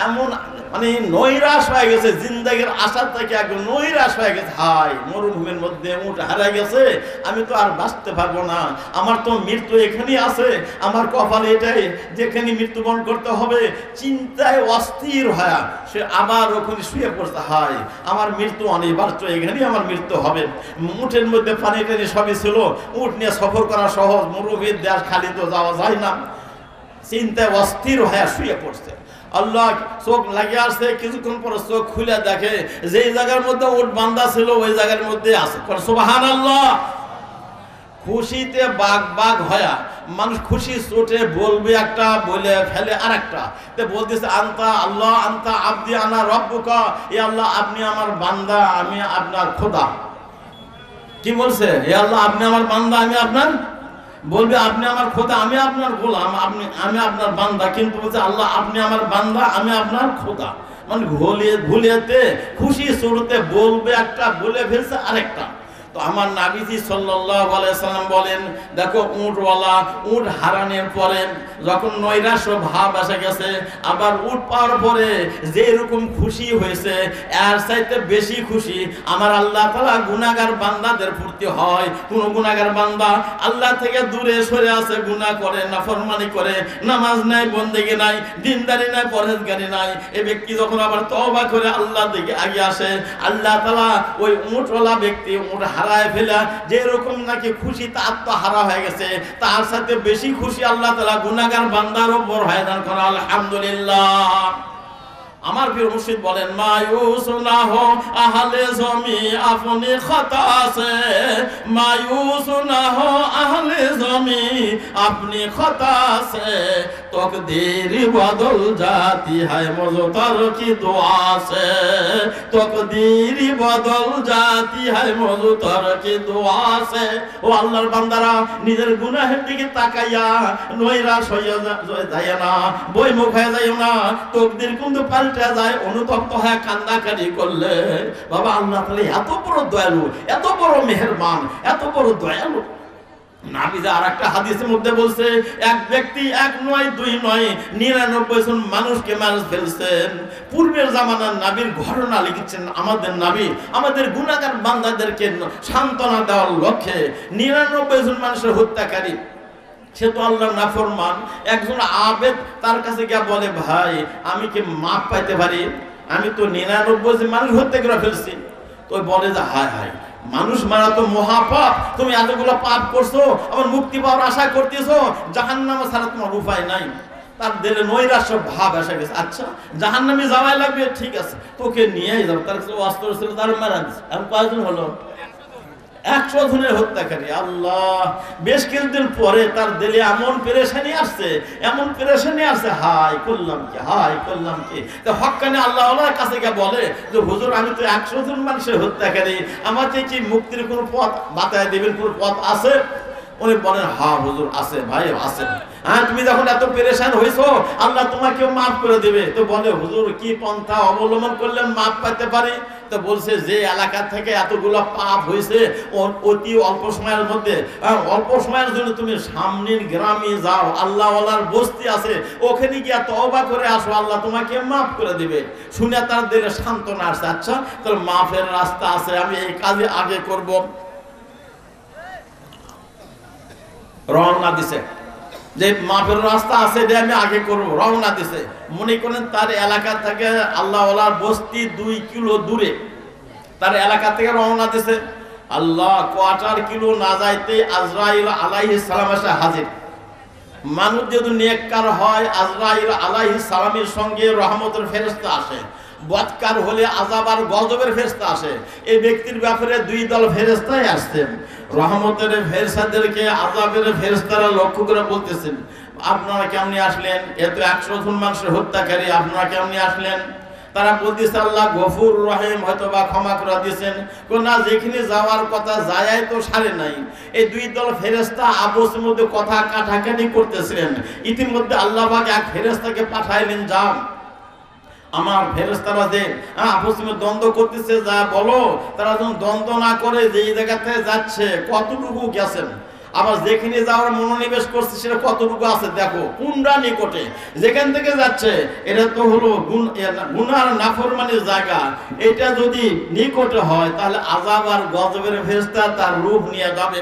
এমন মানে নৈরাশ হয়ে গেছে, জিন্দেগির আশা থেকে একদম নৈরাশ হয়ে গেছে। হায়, মরুভূমির মধ্যে উট হারিয়ে গেছে, আমি তো আর বাঁচতে পারবো না, আমার তো মৃত্যু এখানেই আছে, আমার কপালে এটাই যেখানে মৃত্যুবরণ করতে হবে। চিন্তায় অস্থির হয়ে সে আবার ওখানে শুয়ে পড়তে হয়, আমার মৃত্যু অনিবার্য, এখানেই আমার মৃত্যু হবে। উটের মধ্যে পানি টানি সবই ছিল, উট নিয়ে সফর করা সহজ, মরুভূমির দেশ খালি তো যাওয়া যায় না। চিন্তায় অস্থির হয়ে শুয়ে পড়ছে। আল্লাহ চোখ লাগিয়ে আসছে, কিছুক্ষণ পরে চোখ খুলে দেখে যেই জায়গার মধ্যে উট বান্ধা ছিল ওই জায়গার মধ্যে আছে। সুবহানাল্লাহ। খুশিতে বাগ হয়া মানুষ খুশি চোটে বলবে একটা, বলে ফেলে আরেকটা। তো বলতেছে আন্তা আল্লাহ আন্তা আব্দি আনা রব্বুকা, এ আল্লাহ আপনি আমার বান্দা, আমি আপনার খোদা। কি বলছে? এ আল্লাহ আপনি আমার বান্দা, আমি আপনার, বলবে আপনি আমার খোদা, আমি আপনার গোলাম, আমি আপনার বান্দা। কিন্তু বলছে আল্লাহ আপনি আমার বান্দা, আমি আপনার খোদা। মানে ভুলেতে খুশি শুরুতে বলবে একটা, বলে ফেলছে আরেকটা। তো আমার নবীজি সাল্লাল্লাহু আলাইহি সাল্লাম বলেন, দেখো উটওয়ালা উট হারানোর পরে যখন নৈরাশ ভাব এসে গেছে, আবার উট পাওয়ার পরে যে এরকম খুশি হয়েছে, এর চাইতে বেশি খুশি আমার আল্লাহ তাআলা গুনাহগার বান্দাদের প্রতি হয়। কোন গুনাহগার বান্দা আল্লাহ থেকে দূরে সরে আছে, গুনাহ করে, নাফরমানি করে, নামাজ নাই, বন্দেগি নাই, দিনদারি নাই, পরহেজগারি নাই, এই ব্যক্তি যখন আবার তওবা করে আল্লাহর দিকে এগিয়ে আসে, আল্লাহ তাআলা ওই উটওয়ালা ব্যক্তি উট হারায় ফেলা যে এরকম নাকি খুশি তা আত্মহারা হয়ে গেছে, তার সাথে বেশি খুশি আল্লাহ তাআলা গুনাহগার বান্দার উপর হয় দান করা। আলহামদুলিল্লাহ। আমার প্রিয় মুর্শিদ বলেন, মায়ুস না হো আহলে জমি আপনি খতা সে, মায়ুস না হো আহলে জমি আপনি খতা সে, তকদীর বদল जाती है मुज़तर की दुआ से, तकदीर बदल जाती है मुज़तर की दुआ से। ও আল্লাহর বান্দারা, নিজের গুনাহের দিকে তাকাইয়া নৈরাশ হইয়া যায় না, বইমুখ হয়ে যায় না, তকদীর কিন্তু পাল্টে যায়। অনুতপ্ত হয়ে কান্নাকাটি করলে বাবা আল্লাহ তাআলা এত বড় দয়ালু, এত বড় মেহেরবান, এত বড় দয়ালু। নাবিজা আরেকটা হাদিসের মধ্যে বলছে, এক ব্যক্তি এক নয় দুই নয় 99 জন মানুষকে মার ফেলছেন। পূর্বের জামানার নবীর ঘটনা লিখেছেন আমাদের নবী, আমাদের গুনাহগার বান্দাদেরকে সান্ত্বনা দেওয়ার লক্ষ্যে 99 জন মানুষের হত্যাকারী। সে তো আল্লাহর নাফরমান। একজন আবেদ তার কাছে গিয়ে বলে, ভাই আমি কি মাপ পাইতে পারি? আমি তো 99 জন মানুষ হত্যা করে ফেলছি। তো বলে যে হায় হায়, মানুষ মারা তো মহাপাপ, তুমি এতগুলো পাপ করছো, আবার মুক্তি পাওয়ার আশা করতেছো, জাহান্নামে ছাড়া তোমার উপায় নাই। তার দিলে নৈরাশ্য ভাব এসে গেছে। আচ্ছা জাহান্নামে যাওয়াই লাগবে, ঠিক আছে তোকে নিয়েই যাবো। তার কাছে অস্ত্র ছিল, তার মারা দিচ্ছে। আর কয়জন হলো? 100 জনের হত্যাকারী। আল্লাহ, বেশ কিছুদিন পরে তার দিলে এমন পেরেশানি আসছে, এমন পেরেশানি আসছে, হায় করলাম কি, হায় করলাম কি। তো হক্কানি আল্লাহ ওনার কাছে গিয়ে বলে যে হুজুর আমি তো 100 জন মানুষের হত্যাকারী, আমাকে কি মুক্তির কোনো পথ বাতায় দেবেন, কোনো পথ আছে? উনি বলেন হ্যাঁ হুজুর আছে ভাই আছে। হ্যাঁ তুমি যখন এত পেরেশান হইছো আল্লাহ তোমাকেও মাফ করে দিবে। তো বলে হুজুর কি পন্থা অবলম্বন করলে মাফ পাইতে পারি? তো বলছে যে এলাকা থেকে এতগুলো পাপ হয়েছে অতি অল্প সময়ের মধ্যে, অল্প সময়ের জন্য তুমি সামনের গ্রামে যাও, আল্লাহওয়ালার বস্তি আছে, ওখানে গিয়া তওবা করে আসো, আল্লাহ তোমাকে মাফ করে দিবে। শুনে তার দিলে সান্ত্বনা আসছে, আচ্ছা তাহলে মাফের রাস্তা আছে, আমি এই কাজে আগে করব। রওনা দিছে যে মাফের রাস্তা আছে যে আমি আগে করবো, রওনা দিছে। মনে করেন তার এলাকা থেকে আল্লাহওয়ালার বস্তি 2 কিলো দূরে, তার এলাকা থেকে রওনা দিছে। আল্লাহ কোয়ার্টার কিলো না যাইতে আজরাইল আলাইহিস সালাম এসে হাজির। মানুষ যদি নেককার হয় আজরাইল আলাইহিস সালামের সঙ্গে রহমতের ফেরেশতা আসে, বদকার হলে আযাব আর গজবের ফেরেশতা আসে। এই ব্যক্তির ব্যাপারে 2 দল ফেরেশতাই আসছেন। রহমতের ফেরেশতাদেরকে আযাবের ফেরেশতারা লক্ষ্য করে বলতেছেন, আপনারা কেমনে আসলেন? এত 100 জন মানুষের হত্যাকারী, আপনারা কেমনে আসলেন? তারা বলতেছে আল্লাহ গফুর রহিম, হয়তো বা ক্ষমা করে দিয়েছেন। না, যেখানে যাওয়ার কথা যায় তো সারে নাই। এই 2 দল ফেরেশতা আপসের মধ্যে কথা কাটাকাটি করতেছিলেন। ইতিমধ্যে আল্লাহ পাক এক ফেরেশতাকে পাঠাইলেন, যাও আমার ফেরেশতারা যে আপসে দ্বন্দ্ব করতেছে যা বলো। তারা যখন দ্বন্দ্ব না করে যেই জায়গা থেকে যাচ্ছে কতটুকু গেছেন, আবার যেখানে যাওয়ার মনোনিবেশ করছে সেটা কতটুকু আছে দেখো, কোনটা নিকটে যেখান থেকে যাচ্ছে এটা তো হলো গুনার নাফরমানির জায়গা। এটা যদি নিকটে হয় তাহলে আযাব আর গজবের ফেরেশতা তার রূহ নিয়ে যাবে।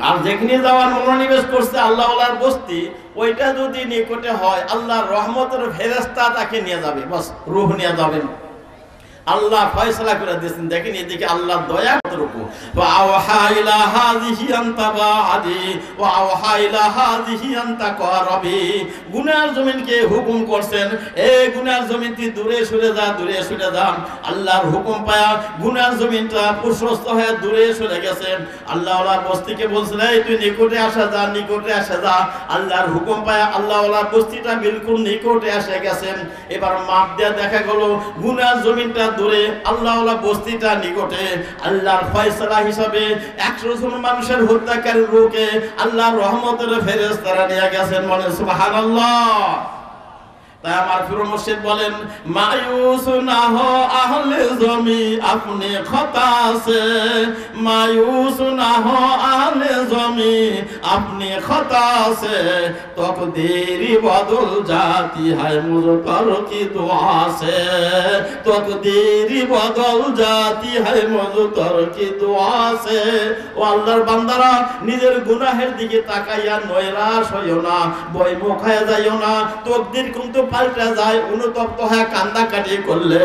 আর যেখানে যাওয়ার মনোনিবেশ করছে আল্লাহওয়ালার বস্তি, ওইটা যদি নিকটে হয় আল্লাহর রহমতের ফেরেশতা তাকে নিয়ে যাবে, বাস রূহ নিয়ে যাবেন। আল্লাহ ফয়সালা করে দিয়েছেন। দেখেন এদিকে আল্লাহ দয়া কতটুকু। ওয়া আওহা ইলা হাযিহি আনতা বাদি ওয়া আওহা ইলা হাযিহি আনতা কারাবি। গুনার জমিনকে হুকুম করছেন, এই গুনার জমিনটি দূরে সরে যা, দূরে সরে যা। আল্লাহর হুকুম পায়া গুনার জমিনটা প্রশস্ত হয়ে দূরে সরে গেছেন। আল্লাহওয়ালার বস্তিকে বলছেন, এই তুই নিকটে আসা যা, নিকটে আসা যা। আল্লাহর হুকুম পায়া আল্লাহওয়ালার বস্তিটা বিলকুল নিকটে এসে গেছেন। এবার মাপ দিয়ে দেখা গেল গুনার জমিনটা দূরে, আল্লাহওয়ালা বস্তিটা নিকটে। আল্লাহর ফয়সালা হিসাবে 100 জন মানুষের হত্যাকারী রূহকে আল্লাহর রহমতের ফেরেশতারা নিয়ে গেছেন। বলে সুবহানাল্লাহ। তাই আমার প্রিয় মুর্শিদ বলেন, মায়ুস না হো আহলে জমি আপনি খতা সে, মায়ুস না হো আহলে জমি আপনি খতা সে, তকদীরি বদল জাতি হয় মুজফর কি দুআ সে, তকদীরি বদল জাতি হয় মুজফর কি দুআ সে। ও আল্লাহর বান্দারা, নিজের গুনাহের দিকে তাকাইয়া নৈরাশ হইও না, বই মুখ হয়ে যাইও না। তকদীর কিন্তু পাল্টা যায়। অনুতপ্ত হয়ে কান্দাকাটি করলে,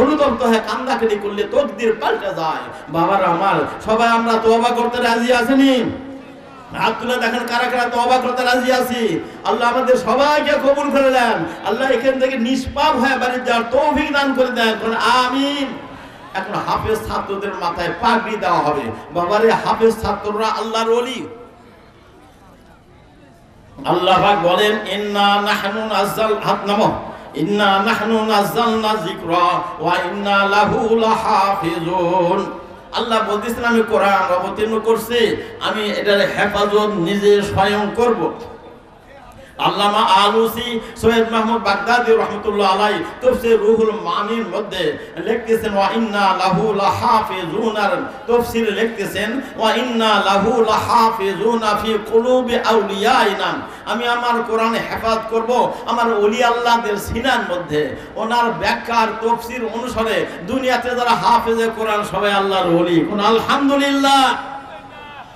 অনুতপ্ত হয়ে কান্দাকাটি করলে তকদীর পাল্টা যায়। বাবার আমার, সবাই আমরা তওবা করতে রাজি আছেনি? হাত তুলে দেখেন কারা কারা তওবা করতে রাজি আছি। আল্লাহ আমাদের সবাইকে কবুল করে দেন। আল্লাহ এখান থেকে নিষ্পাপ হয়ে বাড়ি যাওয়ার তৌফিক দান করে দেন। আমিন। এখন হাফেজ ছাত্রদের মাথায় পাগড়ি দেওয়া হবে। বাবারে, হাফেজ ছাত্ররা আল্লাহর ওলি। আল্লাহ পাক বলেন, ইন্না নাহনু নাযালনা যিকরা ওয়া ইন্না লাহু লাহাফিজুন। আল্লাহ বলতেছেন আমি কোরআন অবতীর্ণ করছি, আমি এটার হেফাজত নিজে স্বয়ং করব। আল্লামা আলুসি সৈয়দ মাহমুদ বাগদাদি রাহমাতুল্লাহ আলাইহি তাফসীর রুহুল মানির মধ্যে লিখতেছেন, ওয়া ইন্না লাহু লাহাফিজুন। আর তাফসীর লিখতেছেন, ওয়া ইন্না লাহু লাহাফিজুন ফি কুলুবি আউলিয়াইনা। আমি আমার কোরআনে হেফাজত করব আমার ওলি আল্লাহদের সিনার মধ্যে। ওনার ব্যাখ্যার তাফসীর অনুসারে দুনিয়াতে যারা হাফেজে কোরআন সবাই আল্লাহর ওলি। কোন আলহামদুলিল্লাহ।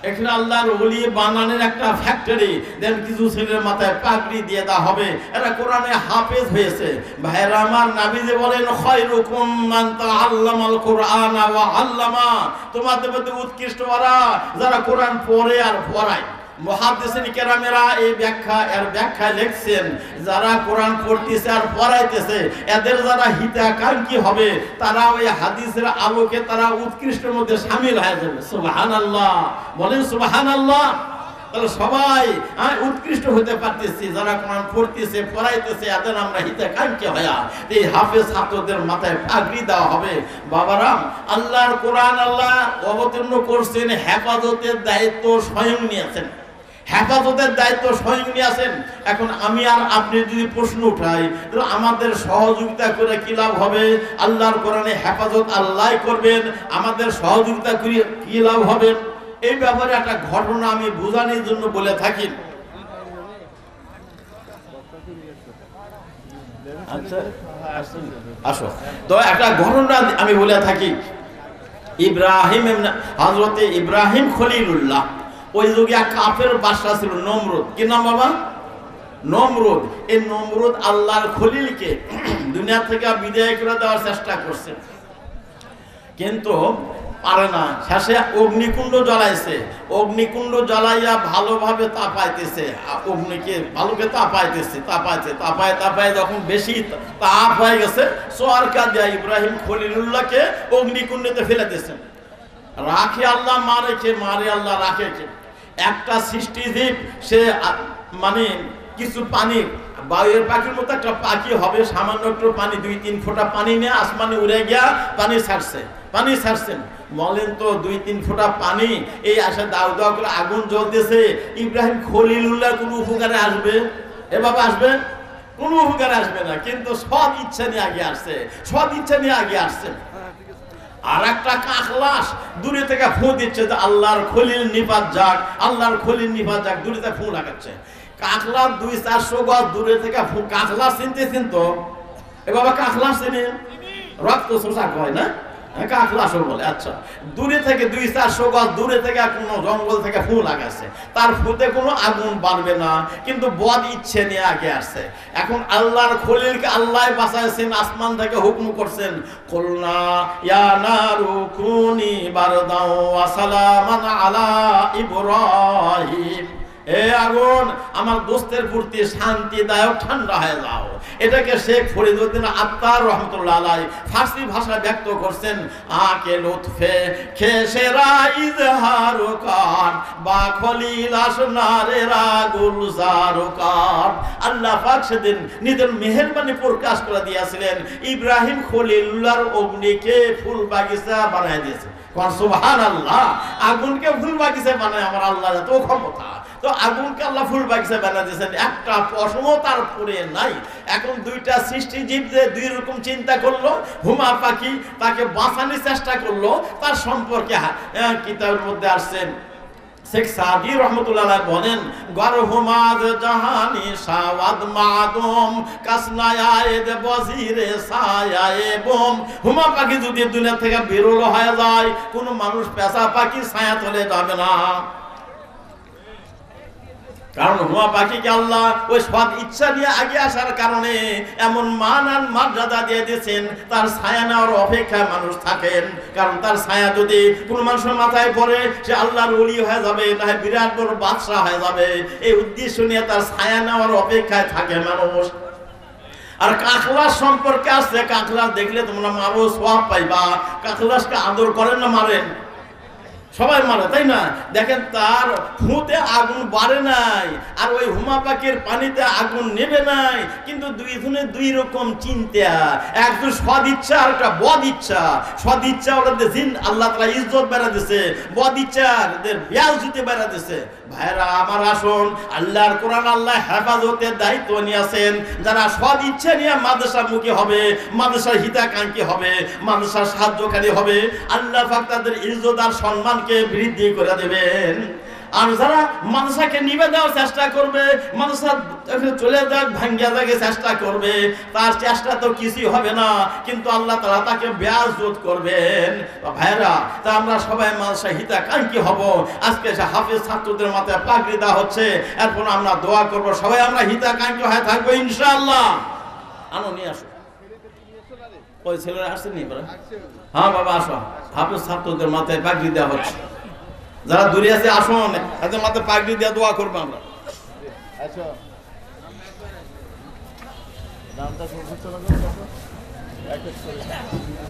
এখানে আল্লাহর ওলি বানানোর একটা ফ্যাক্টরি। দেন কিছু ছেলের মাথায় পাগড়ি দিয়ে দেওয়া হবে, এরা কোরআনে হাফেজ হয়েছে। ভাইরা আমার, নবী যে বলেন, খায়রুকুম মান তাআল্লামাল কুরআনা ওয়া আল্লামা। তোমাদের মধ্যে উৎকৃষ্ট ওরা যারা কোরআন পড়ে আর পড়ায়। মুহাদ্দিসিন কেরামেরা এই ব্যাখ্যা লিখছেন, যারা কোরআন পড়তেছে আর পড়াইতেছে এদের যারা হিতাকাঙ্ক্ষী হবে তারা ওই হাদিসের আলোকে তারা উৎকৃষ্টের মধ্যে শামিল হয়ে যাবে। সুবহানাল্লাহ, বলেন সুবহানাল্লাহ। তাহলে সবাই উৎকৃষ্ট হতে পারতেছি। যারা কোরআন পড়তেছে পড়াইতেছে এদের আমরা হিতাকাঙ্ক্ষী হয়া এই হাফেজ ছাত্রদের মাথায় পাগড়ি দেওয়া হবে। বাবারা, আল্লাহর কোরআন আল্লাহ অবতীর্ণ করছেন, হেফাজতের দায়িত্ব স্বয়ং নিয়েছেন, হেফাজতের দায়িত্ব স্বয়ং নিয়েছেন। এখন আমি আর আপনি যদি প্রশ্ন উঠাই তো আমাদের সহযোগিতা করে কি লাভ হবে? আল্লাহর কোরআনে হেফাজত আল্লাহ করবেন, আমাদের সহযোগিতা করে কি লাভ হবে? এই ব্যাপারে একটা ঘটনা আমি বোঝানোর জন্য বলে থাকি। আচ্ছা আসো তো একটা ঘটনা আমি বলে থাকি। হযরতে ইব্রাহিম খলিলুল্লাহ, ওই যুগে এক কাফের বাদশা ছিল নমরুদ। কি নাম বাবা? নমরুদ। এই নমরুদ আল্লাহর খলিলকে দুনিয়া থেকে বিদায় করে দেওয়ার চেষ্টা করছে, কিন্তু পারে না। শেষে অগ্নিকুণ্ড জ্বালাইছে, অগ্নিকুণ্ড জ্বালাইয়া ভালোভাবে তাপাইতেছে, অগ্নিকে ভালোকে তাপাইতেছে, তাপায় যখন বেশি তাপ হয়ে গেছে সোয়ারকা দেয়া ইব্রাহিম খলিলুল্লাহকে অগ্নিকুণ্ডে ফেলে দিয়েছেন। রাখে আল্লাহ, মারে আল্লাহ, রাখে একটা সৃষ্টিজীব, সে মানে কিছু পানি, বায়ুর পাখির মতো একটা পাখি হবে, সামান্য একটু পানি, 2-3 ফোঁটা পানি নিয়ে আসমানে উড়ে গিয়া পানি ছাড়ছেন। বলেন তো 2-3 ফোঁটা পানি এই আসে দাউ দাউ করে আগুন জ্বলতেছে, ইব্রাহিম খলিলুল্লাহ কোন উপকারে আসবে? এ বাবা আসবে? কোন উপকারে আসবে না। কিন্তু সব ইচ্ছা নিয়ে আগে আসছে। আর একটা কাখলাস দূরে থেকে ফু দিচ্ছে যে আল্লাহর খলিল নিপাত যাক, দূরে থেকে ফু লাগাচ্ছে। কাখলাস 200-400 গজ দূরে থেকে কাখলাস চিনতেছেন তো? এ বাবা কাখলাস চিনেন? রক্ত শোষা হয় না, কাখলাসও বলে। আচ্ছা, দূরে থেকে 200-400 গজ দূরে থেকে কোনো জঙ্গল থেকে ফু লাগাচ্ছে, তার ফুতে কোনো আগুন বাড়বে না, কিন্তু বদ ইচ্ছে নিয়ে আগে আসছে। এখন আল্লাহর খলিলকে আল্লাহ বাঁচাইছেন, আসমান থেকে হুকুম করছেন, কুলনা ইয়া নারু কুনি বারদাও ওয়া সালামান আলা ইব্রাহিম, এ আগুন আমার দোস্তের প্রতি শান্তিদায়ক ঠান্ডা হয়ে যাও। এটাকে শেখ ফরিদউদ্দিন আত্তার রহমতুল্লাহ আলাইহি ফার্সি ভাষায় ব্যক্ত করছেন, আকে লুৎফে খেসেরা ইজহারু কান বা খলিল আসনারে রাগুল জারু কান। আল্লাহ পাক সেদিন নিজের মেহেরবানি প্রকাশ করে দিয়েছিলেন, ইব্রাহিম খলিলুল্লাহর অগ্নিকে ফুল বাগিচা বানায় দিয়েছে। সুবহানাল্লাহ, আগুনকে ফুল বাগিচা বানায় আমার আল্লাহর এত ক্ষমতা। তো আগুনকে আল্লাহ ফুল বাগিচা বানিয়ে দিয়েছেন, একটা পশমও তার পুরে নাই। এখন দুইটা সৃষ্টিজীব যে দুই রকম চিন্তা করলো, হুমা পাখি তাকে বাঁচানোর চেষ্টা করলো, তার সম্পর্কে কিতাবের মধ্যে আসছেন শেখ সাদি রহমতুল্লাহ বলেন, গরহুমাজ জাহানি সাওয়াদ মাদুম কাসনায়ায়েদ বজিরে সায়ায়ে বুম। হুমা পাখি যদি দুনিয়া থেকে বিরল হয়ে যায়, কোনো মানুষ পেঁচা পাখি ছায়া তলে যাবে না। কারণ হুমা পাখিকে আল্লাহ ওই সৎ ইচ্ছা নিয়ে আগে আসার কারণে এমন মান আর মর্যাদা দিয়ে দিয়েছেন, তার ছায়া নেওয়ার অপেক্ষায় মানুষ থাকেন। কারণ তার ছায়া যদি কোনো মানুষের মাথায় পড়ে, সে আল্লাহর ওলি হয়ে যাবে, তাই বিরাট বড় বাদশা হয়ে যাবে। এই উদ্দেশ্য নিয়ে তার ছায়া নেওয়ার অপেক্ষায় থাকে মানুষ। আর কাখলাস সম্পর্কে আসছে, কাখলাস দেখলে তোমরা মারো, সওয়াব পাইবা। কাখলাসকে আদর করেন না মারেন? সবাই মারে, তাই না? দেখেন তার ফুঁতে আগুন বাড়ে নাই, আর ওই হুমা পাখির পানিতে আগুন নেবে নাই, কিন্তু দুইজনের দুই রকম চিন্তা। একজন সদ ইচ্ছা আর একটা বদ ইচ্ছা। সদ ইচ্ছা ওদের জিন আল্লাহ তাআলা ইজ্জত বেড়া দিছে, বদ ইচ্ছা ওদের বেয়াজ্জতি বেড়া দিছে। ভাইরা আমার আসুন, আল্লাহর কোরআন আল্লাহ হেফাজতের দায়িত্ব নিয়েছেন। যারা সদ ইচ্ছা নিয়ে মাদ্রাসামুখী হবে, মাদ্রাসার হিতাকাঙ্ক্ষী হবে, মাদ্রাসার সাহায্যকারী হবে, আল্লাহ পাক তাদের ইজ্জত আর সম্মান বৃদ্ধি করে দেবেন। আর যারা মাদ্রাসাকে নিবে দেওয়ার চেষ্টা করবে, মাদ্রাসা চলে যাক ভাঙ্গিয়া যাকে চেষ্টা করবে, তার চেষ্টা তো কিছুই হবে না, কিন্তু আল্লাহ তাআলা তাকে বেয়াজ্জত করবেন। ভাইরা, তা আমরা সবাই মাদ্রাসা হিতাকাঙ্ক্ষী হব। আজকে হাফেজ ছাত্রদের মাথায় পাগড়ি দেওয়া হচ্ছে, এরপর আমরা দোয়া করব, সবাই আমরা হিতাকাঙ্ক্ষী হয়ে থাকবো ইনশাআল্লাহ। আনো নিয়ে আসো, ওই ছেলেরা আসেনি? হ্যাঁ বাবা আসো, হাফেজ ছাত্রদের মাথায় পাগড়ি দেওয়া হচ্ছে। যারা দূরে আছে আসুন, এদের মাথায় পাগড়ি দিয়ে দোয়া করবো আমরা। আচ্ছা